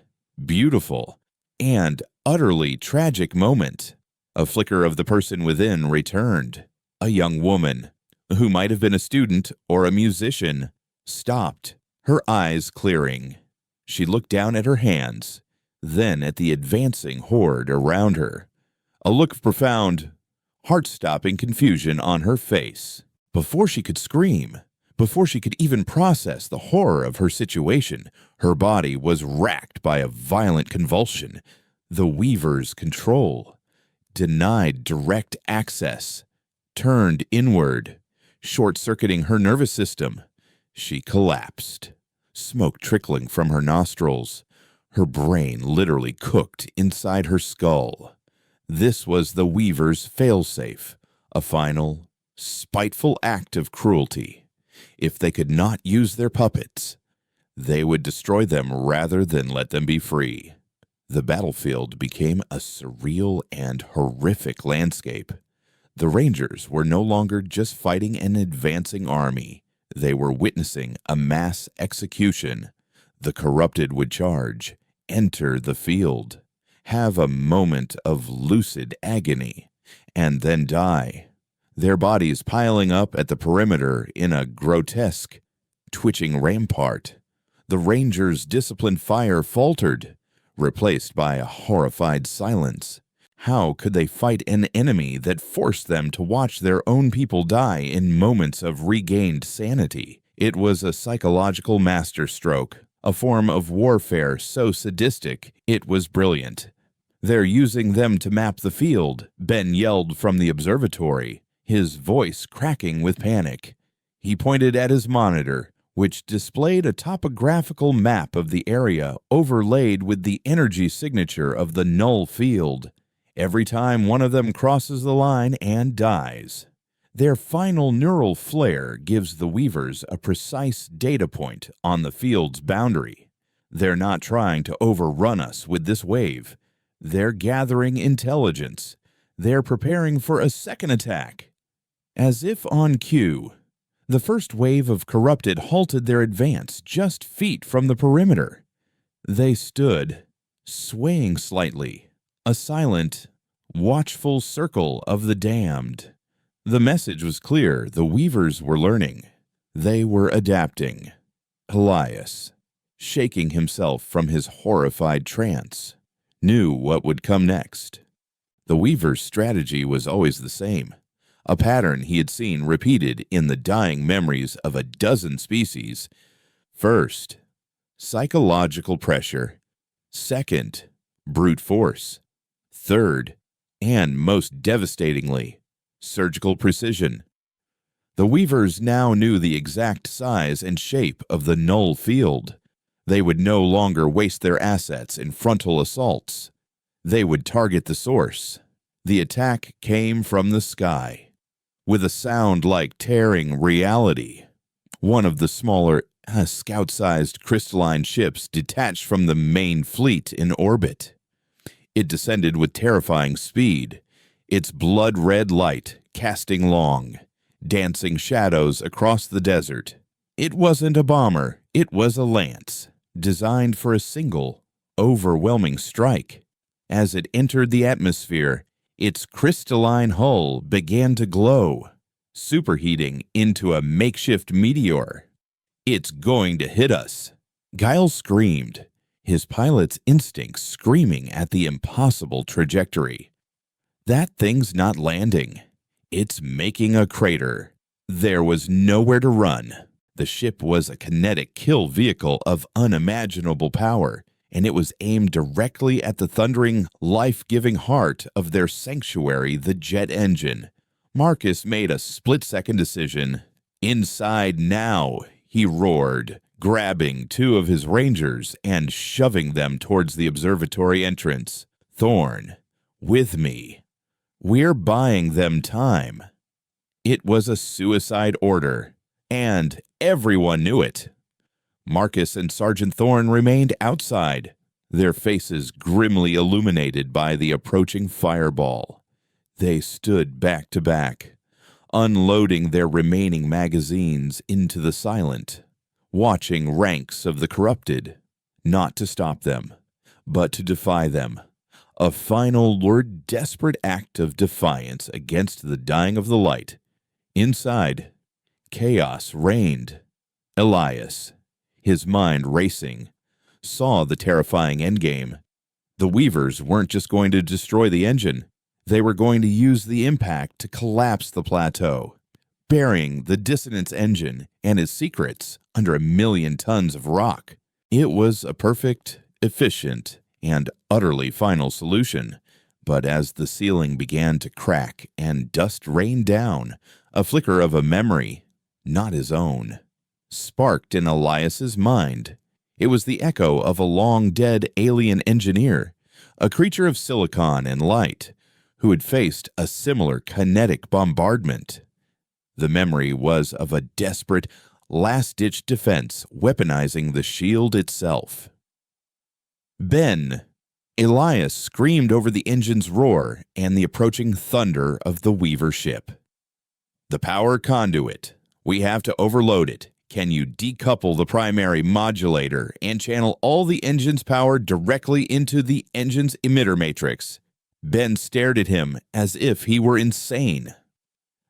beautiful, and utterly tragic moment, a flicker of the person within returned. A young woman, who might have been a student or a musician, stopped, her eyes clearing. She looked down at her hands, then at the advancing horde around her, a look of profound, heart-stopping confusion on her face. Before she could scream, before she could even process the horror of her situation, her body was racked by a violent convulsion. The Weaver's control, denied direct access, turned inward, short-circuiting her nervous system. She collapsed, smoke trickling from her nostrils. Her brain literally cooked inside her skull. This was the Weaver's failsafe, a final, spiteful act of cruelty. If they could not use their puppets, they would destroy them rather than let them be free. The battlefield became a surreal and horrific landscape. The Rangers were no longer just fighting an advancing army. They were witnessing a mass execution. The corrupted would charge, enter the field, have a moment of lucid agony, and then die, their bodies piling up at the perimeter in a grotesque, twitching rampart. The Rangers' disciplined fire faltered, replaced by a horrified silence. How could they fight an enemy that forced them to watch their own people die in moments of regained sanity? It was a psychological masterstroke, a form of warfare so sadistic it was brilliant. "They're using them to map the field," Ben yelled from the observatory, his voice cracking with panic. He pointed at his monitor, which displayed a topographical map of the area overlaid with the energy signature of the null field. Every time one of them crosses the line and dies, their final neural flare gives the Weavers a precise data point on the field's boundary. They're not trying to overrun us with this wave. They're gathering intelligence. They're preparing for a second attack. As if on cue, the first wave of corrupted halted their advance just feet from the perimeter. They stood, swaying slightly, a silent, watchful circle of the damned. The message was clear. The Weavers were learning. They were adapting. Elias, shaking himself from his horrified trance, knew what would come next. The Weaver's strategy was always the same, a pattern he had seen repeated in the dying memories of a dozen species. First, psychological pressure. Second, brute force. Third, and most devastatingly, surgical precision. The Weavers now knew the exact size and shape of the null field. They would no longer waste their assets in frontal assaults. They would target the source. The attack came from the sky, with a sound like tearing reality. One of the smaller, scout-sized crystalline ships detached from the main fleet in orbit. It descended with terrifying speed, its blood-red light casting long, dancing shadows across the desert. It wasn't a bomber, it was a lance, designed for a single, overwhelming strike. As it entered the atmosphere, its crystalline hull began to glow, superheating into a makeshift meteor. "It's going to hit us," Guile screamed, his pilot's instincts screaming at the impossible trajectory. "That thing's not landing. It's making a crater." There was nowhere to run. The ship was a kinetic kill vehicle of unimaginable power, and it was aimed directly at the thundering, life-giving heart of their sanctuary, the jet engine. Marcus made a split-second decision. "Inside now," he roared, grabbing two of his rangers and shoving them towards the observatory entrance. "Thorn, with me. We're buying them time." It was a suicide order, and everyone knew it. Marcus and Sergeant Thorn remained outside, their faces grimly illuminated by the approaching fireball. They stood back to back, unloading their remaining magazines into the silent, watching ranks of the corrupted, not to stop them, but to defy them. A final lurid, desperate act of defiance against the dying of the light. Inside, chaos reigned. Elias, his mind racing, saw the terrifying endgame. The Weavers weren't just going to destroy the engine. They were going to use the impact to collapse the plateau, burying the dissonance engine and its secrets under 1,000,000 tons of rock. It was a perfect, efficient, and utterly final solution. But as the ceiling began to crack and dust rained down, a flicker of a memory, not his own, sparked in Elias's mind. It was the echo of a long-dead alien engineer, a creature of silicon and light, who had faced a similar kinetic bombardment. The memory was of a desperate, last-ditch defense weaponizing the shield itself. "Ben!" Elias screamed over the engine's roar and the approaching thunder of the Weaver ship. "The power conduit. We have to overload it. Can you decouple the primary modulator and channel all the engine's power directly into the engine's emitter matrix?" Ben stared at him as if he were insane.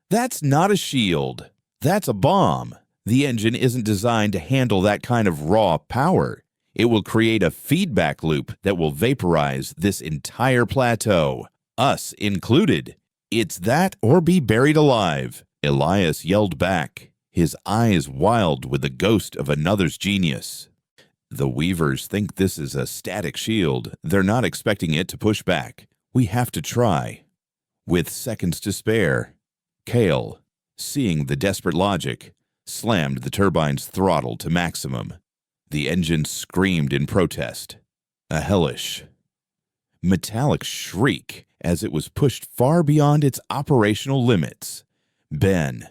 "That's not a shield. That's a bomb. The engine isn't designed to handle that kind of raw power. It will create a feedback loop that will vaporize this entire plateau, us included. It's that or be buried alive." Elias yelled back, his eyes wild with the ghost of another's genius. "The Weavers think this is a static shield. They're not expecting it to push back. We have to try." With seconds to spare, Kale, seeing the desperate logic, slammed the turbine's throttle to maximum. The engine screamed in protest. A hellish, metallic shriek as it was pushed far beyond its operational limits. Ben,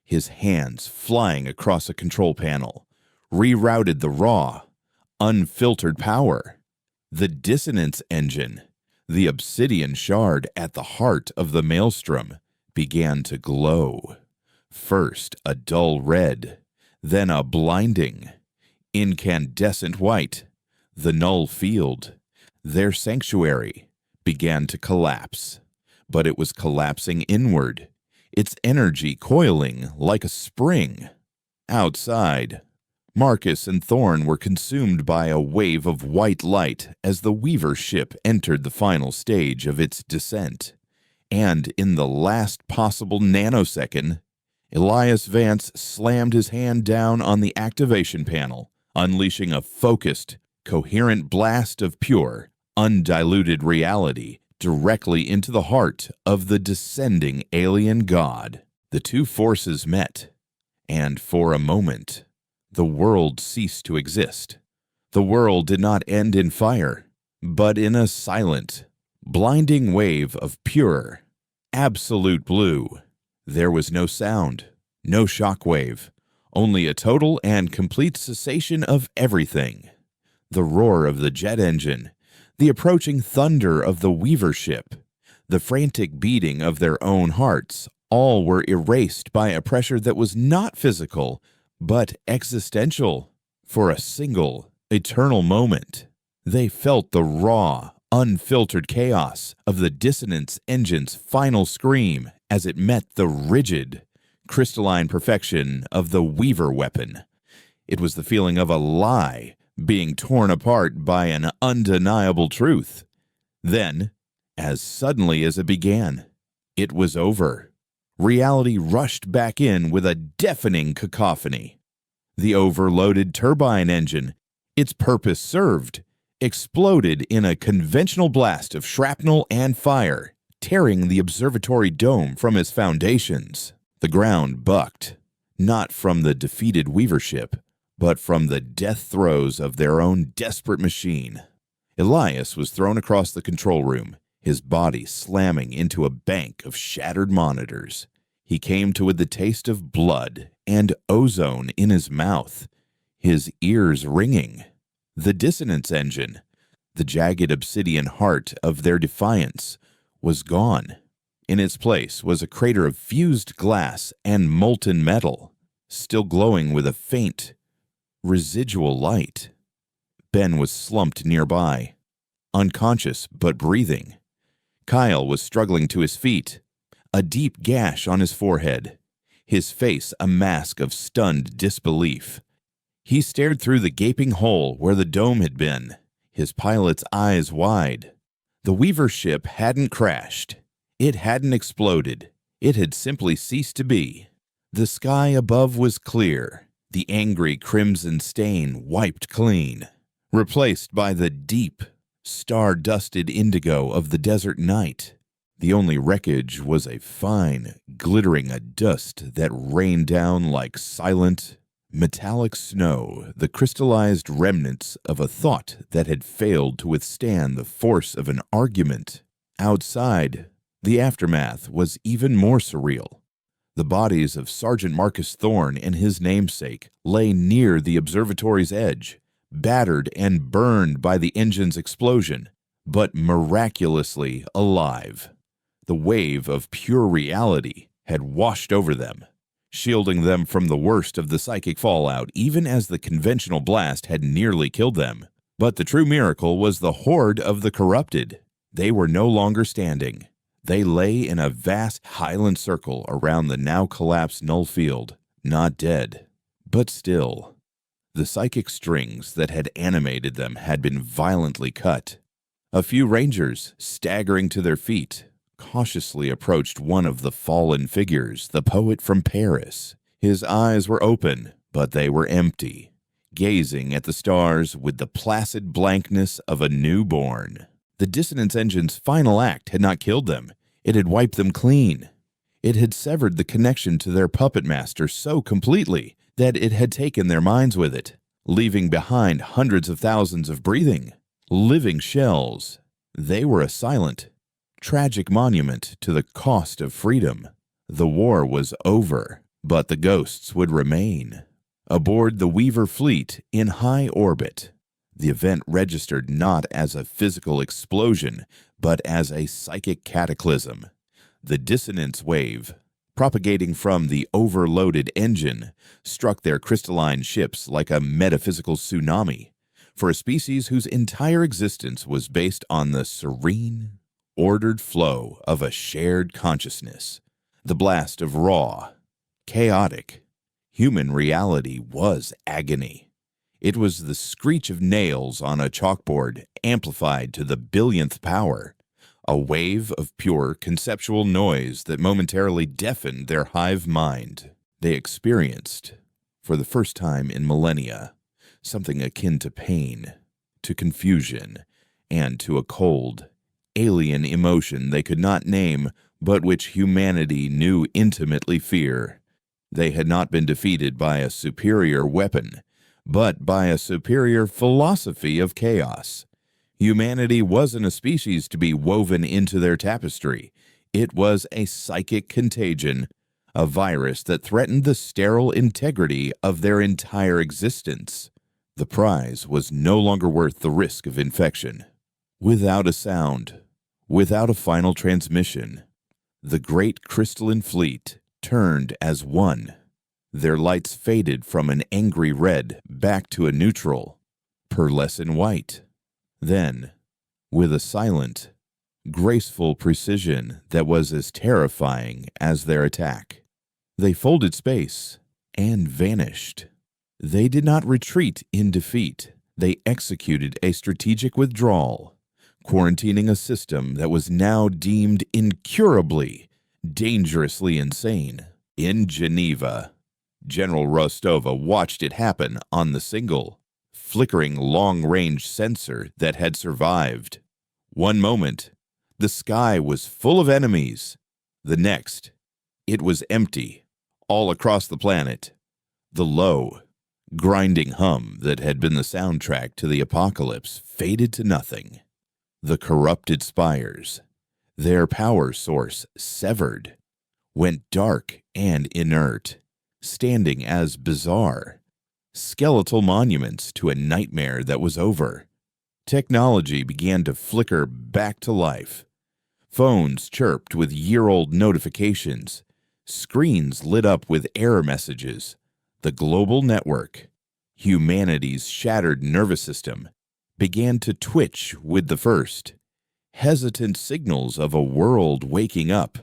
his hands flying across a control panel, rerouted the raw, unfiltered power. The dissonance engine, the obsidian shard at the heart of the maelstrom, began to glow. First a dull red, then a blinding, incandescent white. The null field, their sanctuary, began to collapse. But it was collapsing inward, its energy coiling like a spring. Outside, Marcus and Thorn were consumed by a wave of white light as the Weaver ship entered the final stage of its descent. And in the last possible nanosecond, Elias Vance slammed his hand down on the activation panel, unleashing a focused, coherent blast of pure, undiluted reality directly into the heart of the descending alien god. The two forces met, and for a moment, the world ceased to exist. The world did not end in fire, but in a silent, blinding wave of pure, absolute blue. There was no sound, no shockwave, only a total and complete cessation of everything. The roar of the jet engine, the approaching thunder of the Weaver ship, the frantic beating of their own hearts, all were erased by a pressure that was not physical, but existential. For a single, eternal moment, they felt the raw, unfiltered chaos of the dissonance engine's final scream as it met the rigid, crystalline perfection of the Weaver weapon. It was the feeling of a lie being torn apart by an undeniable truth. Then, as suddenly as it began, it was over. Reality rushed back in with a deafening cacophony. The overloaded turbine engine, its purpose served, exploded in a conventional blast of shrapnel and fire, tearing the observatory dome from its foundations. The ground bucked, not from the defeated Weaver ship, but from the death throes of their own desperate machine. Elias was thrown across the control room, his body slamming into a bank of shattered monitors. He came to with the taste of blood and ozone in his mouth, his ears ringing. The dissonance engine, the jagged obsidian heart of their defiance, was gone. In its place was a crater of fused glass and molten metal, still glowing with a faint, residual light. Ben was slumped nearby, unconscious but breathing. Kyle was struggling to his feet, a deep gash on his forehead, his face a mask of stunned disbelief. He stared through the gaping hole where the dome had been, his pilot's eyes wide. The Weaver ship hadn't crashed. It hadn't exploded. It had simply ceased to be. The sky above was clear, the angry crimson stain wiped clean, replaced by the deep, star-dusted indigo of the desert night. The only wreckage was a fine, glittering dust that rained down like silent, metallic snow, the crystallized remnants of a thought that had failed to withstand the force of an argument. Outside, the aftermath was even more surreal. The bodies of Sergeant Marcus Thorne and his namesake lay near the observatory's edge, battered and burned by the engine's explosion, but miraculously alive. The wave of pure reality had washed over them, shielding them from the worst of the psychic fallout, even as the conventional blast had nearly killed them. But the true miracle was the horde of the corrupted. They were no longer standing. They lay in a vast highland circle around the now collapsed null field, not dead, but still. The psychic strings that had animated them had been violently cut. A few rangers, staggering to their feet, cautiously approached one of the fallen figures, the poet from Paris. His eyes were open, but they were empty, gazing at the stars with the placid blankness of a newborn. The dissonance engine's final act had not killed them. It had wiped them clean. It had severed the connection to their puppet master so completely that it had taken their minds with it, leaving behind hundreds of thousands of breathing, living shells. They were a silent, tragic monument to the cost of freedom. The war was over, but the ghosts would remain. Aboard the Weaver fleet in high orbit, the event registered not as a physical explosion, but as a psychic cataclysm. The dissonance wave, propagating from the overloaded engine, struck their crystalline ships like a metaphysical tsunami, for a species whose entire existence was based on the serene, ordered flow of a shared consciousness. The blast of raw, chaotic, human reality was agony. It was the screech of nails on a chalkboard amplified to the billionth power, a wave of pure conceptual noise that momentarily deafened their hive mind. They experienced, for the first time in millennia, something akin to pain, to confusion, and to a cold, alien emotion they could not name, but which humanity knew intimately fear. They had not been defeated by a superior weapon, but by a superior philosophy of chaos. Humanity wasn't a species to be woven into their tapestry. It was a psychic contagion, a virus that threatened the sterile integrity of their entire existence. The prize was no longer worth the risk of infection. Without a sound, without a final transmission, the great crystalline fleet turned as one. Their lights faded from an angry red back to a neutral, pearlescent white. Then, with a silent, graceful precision that was as terrifying as their attack, they folded space and vanished. They did not retreat in defeat. They executed a strategic withdrawal, quarantining a system that was now deemed incurably, dangerously insane. In Geneva, General Rostova watched it happen on the single, flickering long-range sensor that had survived. One moment, the sky was full of enemies. The next, it was empty, all across the planet. The low, grinding hum that had been the soundtrack to the apocalypse faded to nothing. The corrupted spires, their power source severed, went dark and inert, standing as bizarre, skeletal monuments to a nightmare that was over. Technology began to flicker back to life. Phones chirped with year-old notifications. Screens lit up with error messages. The global network, humanity's shattered nervous system, began to twitch with the first, hesitant signals of a world waking up.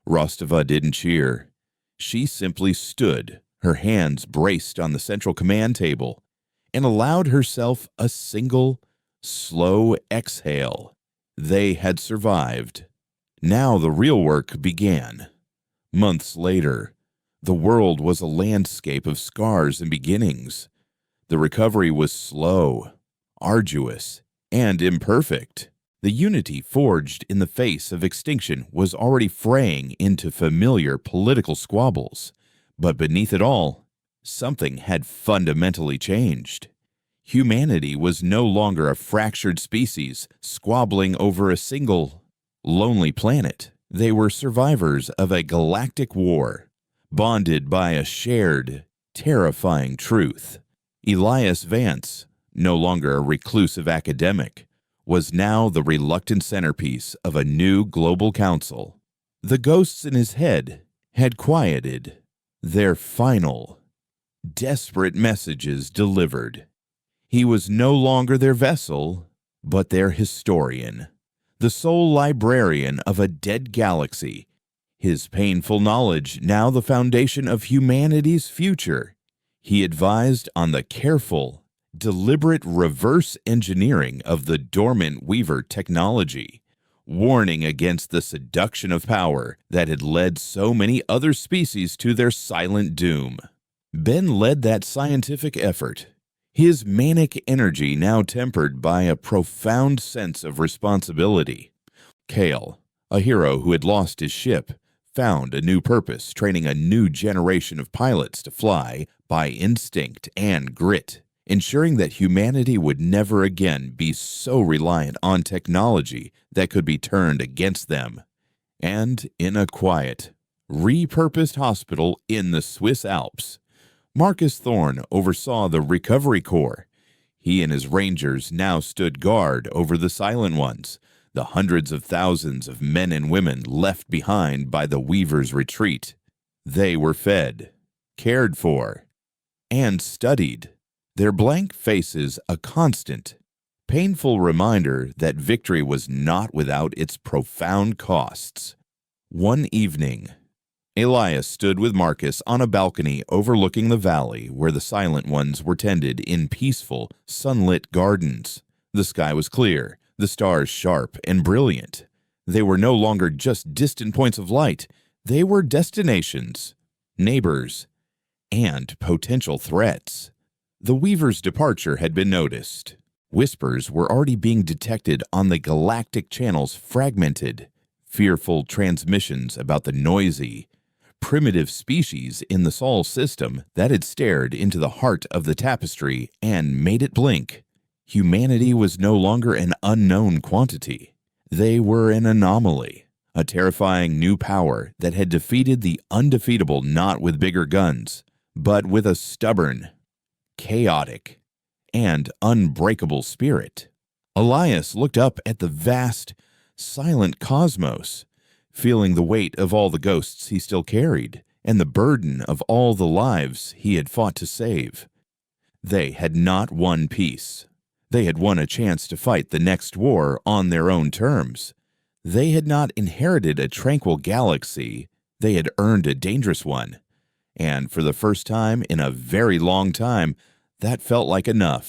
Rostova didn't cheer. She simply stood, her hands braced on the central command table, and allowed herself a single, slow exhale. They had survived. Now the real work began. Months later, the world was a landscape of scars and beginnings. The recovery was slow, arduous, and imperfect. The unity forged in the face of extinction was already fraying into familiar political squabbles. But beneath it all, something had fundamentally changed. Humanity was no longer a fractured species squabbling over a single, lonely planet. They were survivors of a galactic war, bonded by a shared, terrifying truth. Elias Vance, no longer a reclusive academic, was now the reluctant centerpiece of a new global council. The ghosts in his head had quieted, their final, desperate messages delivered. He was no longer their vessel, but their historian, the sole librarian of a dead galaxy, his painful knowledge now the foundation of humanity's future. He advised on the careful, deliberate reverse engineering of the dormant Weaver technology, warning against the seduction of power that had led so many other species to their silent doom. Ben led that scientific effort, his manic energy now tempered by a profound sense of responsibility. Kale, a hero who had lost his ship, found a new purpose, training a new generation of pilots to fly by instinct and grit, ensuring that humanity would never again be so reliant on technology that could be turned against them. And in a quiet, repurposed hospital in the Swiss Alps, Marcus Thorne oversaw the recovery corps. He and his rangers now stood guard over the Silent Ones, the hundreds of thousands of men and women left behind by the Weaver's retreat. They were fed, cared for, and studied, their blank faces a constant, painful reminder that victory was not without its profound costs. One evening, Elias stood with Marcus on a balcony overlooking the valley where the Silent Ones were tended in peaceful, sunlit gardens. The sky was clear, the stars sharp and brilliant. They were no longer just distant points of light. They were destinations, neighbors, and potential threats. The Weaver's departure had been noticed. Whispers were already being detected on the galactic channels, fragmented, fearful transmissions about the noisy, primitive species in the Sol system that had stared into the heart of the tapestry and made it blink. Humanity was no longer an unknown quantity. They were an anomaly, a terrifying new power that had defeated the undefeatable not with bigger guns, but with a stubborn, chaotic, and unbreakable spirit. Elias looked up at the vast, silent cosmos, feeling the weight of all the ghosts he still carried and the burden of all the lives he had fought to save. They had not won peace. They had won a chance to fight the next war on their own terms. They had not inherited a tranquil galaxy. They had earned a dangerous one. And for the first time in a very long time, that felt like enough.